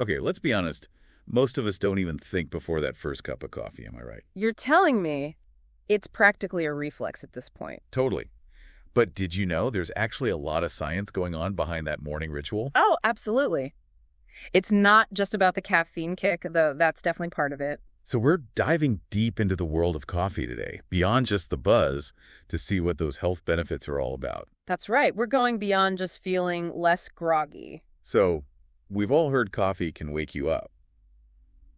Okay, let's be honest. Most of us don't even think before that first cup of coffee, am I right? You're telling me it's practically a reflex at this point. Totally. But did you know there's actually a lot of science going on behind that morning ritual? Oh, absolutely. It's not just about the caffeine kick, though that's definitely part of it. So we're diving deep into the world of coffee today, beyond just the buzz, to see what those health benefits are all about. That's right. We're going beyond just feeling less groggy. So, we've all heard coffee can wake you up,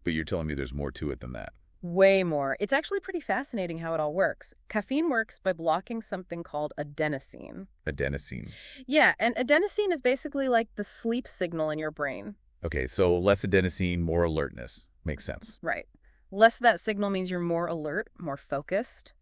but you're telling me there's more to it than that. Way more. It's actually pretty fascinating how it all works. Caffeine works by blocking something called adenosine. Adenosine. Yeah, and adenosine is basically like the sleep signal in your brain. Okay, so less adenosine, more alertness. Makes sense. Right. Less of that signal means you're more alert, more focused.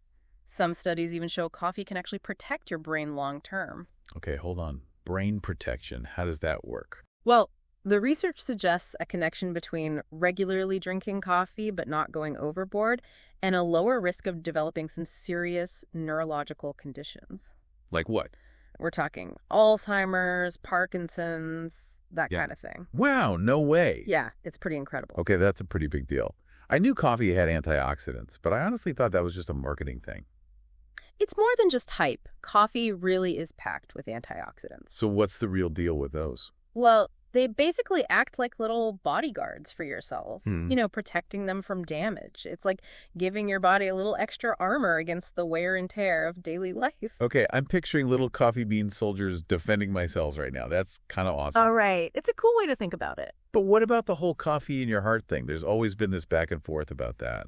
Some studies even show coffee can actually protect your brain long term. Okay, hold on. Brain protection. How does that work? Well, the research suggests a connection between regularly drinking coffee but not going overboard and a lower risk of developing some serious neurological conditions. Like what? We're talking Alzheimer's, Parkinson's, that kind of thing. Wow, no way. Yeah, it's pretty incredible. Okay, that's a pretty big deal. I knew coffee had antioxidants, but I honestly thought that was just a marketing thing. It's more than just hype. Coffee really is packed with antioxidants. So what's the real deal with those? Well, they basically act like little bodyguards for your cells, Hmm. protecting them from damage. It's like giving your body a little extra armor against the wear and tear of daily life. Okay, I'm picturing little coffee bean soldiers defending my cells right now. That's kind of awesome. All right. It's a cool way to think about it. But what about the whole coffee in your heart thing? There's always been this back and forth about that.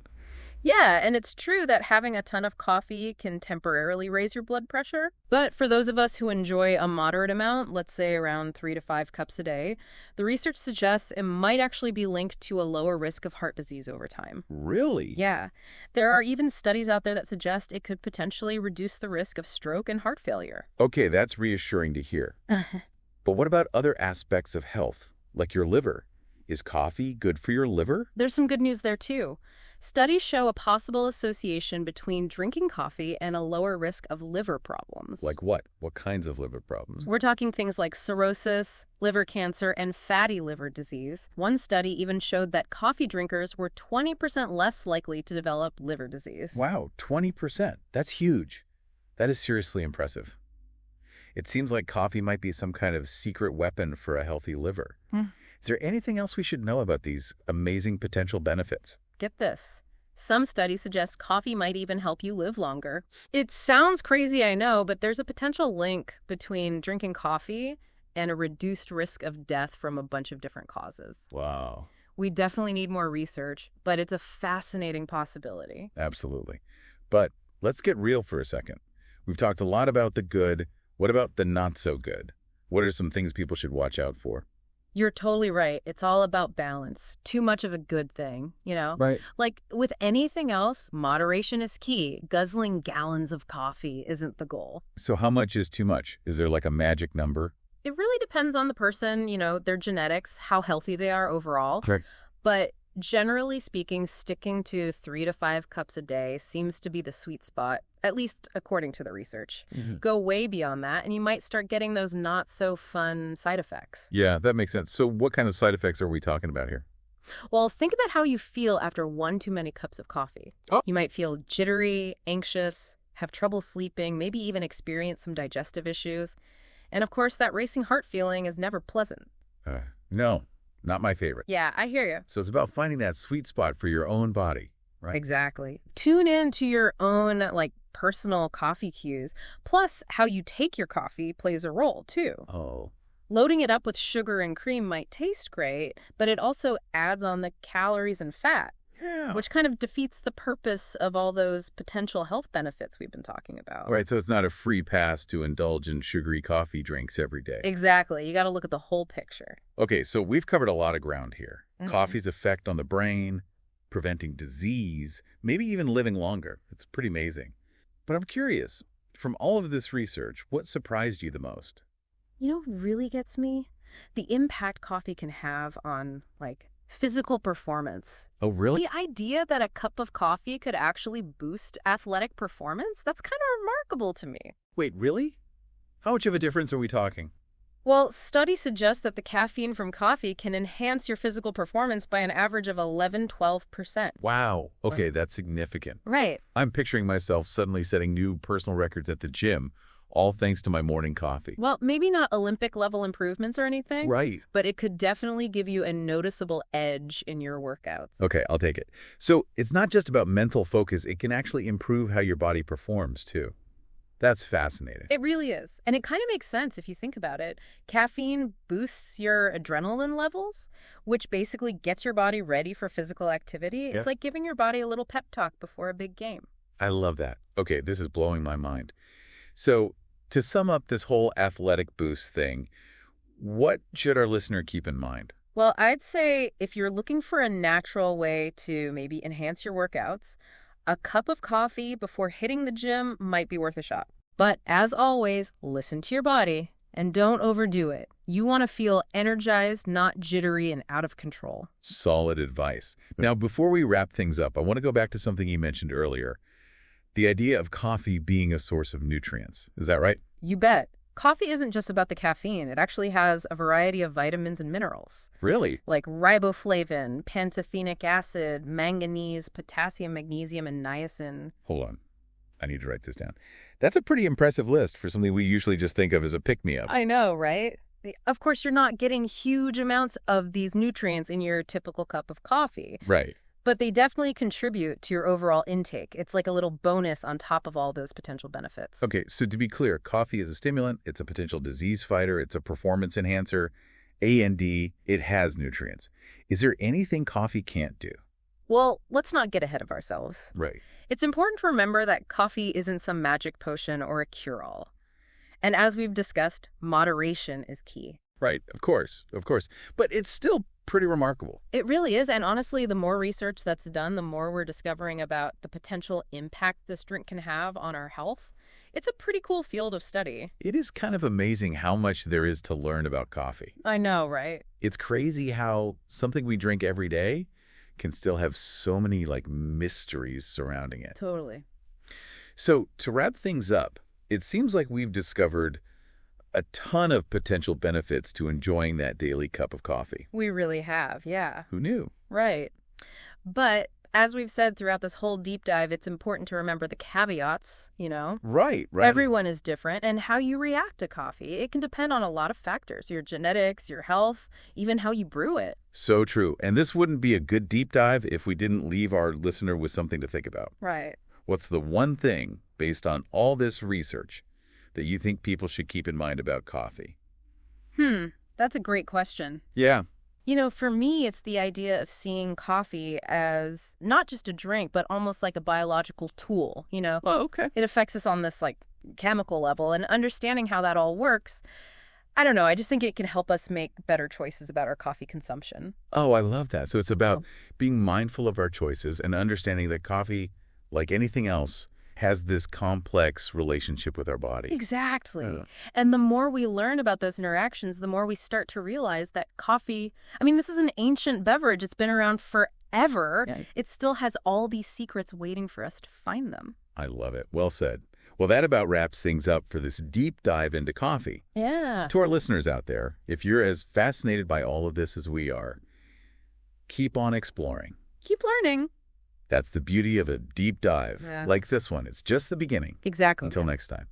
Yeah, and it's true that having a ton of coffee can temporarily raise your blood pressure. But for those of us who enjoy a moderate amount, let's say around 3 to 5 cups a day, the research suggests it might actually be linked to a lower risk of heart disease over time. Really? Yeah. There are even studies out there that suggest it could potentially reduce the risk of stroke and heart failure. Okay, that's reassuring to hear. But what about other aspects of health, like your liver? Is coffee good for your liver? There's some good news there, too. Studies show a possible association between drinking coffee and a lower risk of liver problems. Like what? What kinds of liver problems? We're talking things like cirrhosis, liver cancer, and fatty liver disease. One study even showed that coffee drinkers were 20% less likely to develop liver disease. Wow, 20%. That's huge. That is seriously impressive. It seems like coffee might be some kind of secret weapon for a healthy liver. Is there anything else we should know about these amazing potential benefits? Get this. Some studies suggest coffee might even help you live longer. It sounds crazy, I know, but there's a potential link between drinking coffee and a reduced risk of death from a bunch of different causes. Wow. We definitely need more research, but it's a fascinating possibility. Absolutely. But let's get real for a second. We've talked a lot about the good. What about the not so good? What are some things people should watch out for? You're totally right. It's all about balance. Too much of a good thing, Right. Like with anything else, moderation is key. Guzzling gallons of coffee isn't the goal. So how much is too much? Is there like a magic number? It really depends on the person, their genetics, how healthy they are overall. Correct. But generally speaking, sticking to 3 to 5 cups a day seems to be the sweet spot, at least according to the research. Go way beyond that, and you might start getting those not so fun side effects. Yeah, that makes sense. So what kind of side effects are we talking about here? Well, think about how you feel after one too many cups of coffee. Oh. You might feel jittery, anxious, have trouble sleeping, maybe even experience some digestive issues. And of course, that racing heart feeling is never pleasant. No, not my favorite. Yeah, I hear you. So it's about finding that sweet spot for your own body, right? Exactly. Tune in to your own, personal coffee cues. Plus, how you take your coffee plays a role, too. Oh. Loading it up with sugar and cream might taste great, but it also adds on the calories and fat, Yeah. which kind of defeats the purpose of all those potential health benefits we've been talking about. All right, so it's not a free pass to indulge in sugary coffee drinks every day. Exactly. You got to look at the whole picture. Okay, so we've covered a lot of ground here. Mhm. Coffee's effect on the brain, preventing disease, maybe even living longer. It's pretty amazing. But I'm curious, from all of this research, what surprised you the most? You know what really gets me? The impact coffee can have on, physical performance. Oh, really? The idea that a cup of coffee could actually boost athletic performance, that's kind of remarkable to me. Wait, really? How much of a difference are we talking? Well, studies suggest that the caffeine from coffee can enhance your physical performance by an average of 11–12%. Wow. Okay, that's significant. Right. I'm picturing myself suddenly setting new personal records at the gym, all thanks to my morning coffee. Well, maybe not Olympic-level improvements or anything, Right. but it could definitely give you a noticeable edge in your workouts. Okay, I'll take it. So it's not just about mental focus. It can actually improve how your body performs, too. That's fascinating. It really is. And it kind of makes sense if you think about it. Caffeine boosts your adrenaline levels, which basically gets your body ready for physical activity. Yeah. It's like giving your body a little pep talk before a big game. I love that. Okay, this is blowing my mind. So to sum up this whole athletic boost thing, what should our listener keep in mind? Well, I'd say if you're looking for a natural way to maybe enhance your workouts, a cup of coffee before hitting the gym might be worth a shot. But as always, listen to your body and don't overdo it. You want to feel energized, not jittery and out of control. Solid advice. Now, before we wrap things up, I want to go back to something you mentioned earlier. The idea of coffee being a source of nutrients. Is that right? You bet. Coffee isn't just about the caffeine. It actually has a variety of vitamins and minerals, Really? like riboflavin, pantothenic acid, manganese, potassium, magnesium, and niacin. Hold on. I need to write this down. That's a pretty impressive list for something we usually just think of as a pick-me-up. I know, right? Of course, you're not getting huge amounts of these nutrients in your typical cup of coffee, Right. but they definitely contribute to your overall intake. It's like a little bonus on top of all those potential benefits. Okay, so to be clear, coffee is a stimulant, it's a potential disease fighter, it's a performance enhancer, A&D, it has nutrients. Is there anything coffee can't do? Well, let's not get ahead of ourselves. Right. It's important to remember that coffee isn't some magic potion or a cure-all. And as we've discussed, moderation is key. Right, of course. But it's still pretty remarkable. It really is, and honestly, the more research that's done, the more we're discovering about the potential impact this drink can have on our health. It's a pretty cool field of study. It is kind of amazing how much there is to learn about coffee. I know, right? It's crazy how something we drink every day can still have so many, mysteries surrounding it. Totally. So, to wrap things up, it seems like we've discovered a ton of potential benefits to enjoying that daily cup of coffee. We really have, yeah. Who knew? Right. But as we've said throughout this whole deep dive, it's important to remember the caveats, Right. Everyone is different, and how you react to coffee, it can depend on a lot of factors, your genetics, your health, even how you brew it. So true. And this wouldn't be a good deep dive if we didn't leave our listener with something to think about. Right. What's the one thing, based on all this research, that you think people should keep in mind about coffee? That's a great question. Yeah. For me, it's the idea of seeing coffee as not just a drink, but almost like a biological tool, Oh, okay. It affects us on this, chemical level, and understanding how that all works, I don't know, I just think it can help us make better choices about our coffee consumption. Oh, I love that. So it's about being mindful of our choices and understanding that coffee, like anything else, has this complex relationship with our body. Exactly. And the more we learn about those interactions, the more we start to realize that coffee, this is an ancient beverage. It's been around forever. Yeah. It still has all these secrets waiting for us to find them. I love it. Well said. Well, that about wraps things up for this deep dive into coffee. Yeah. To our listeners out there, if you're as fascinated by all of this as we are, keep on exploring. Keep learning. That's the beauty of a deep dive like this one. It's just the beginning. Exactly. Until next time.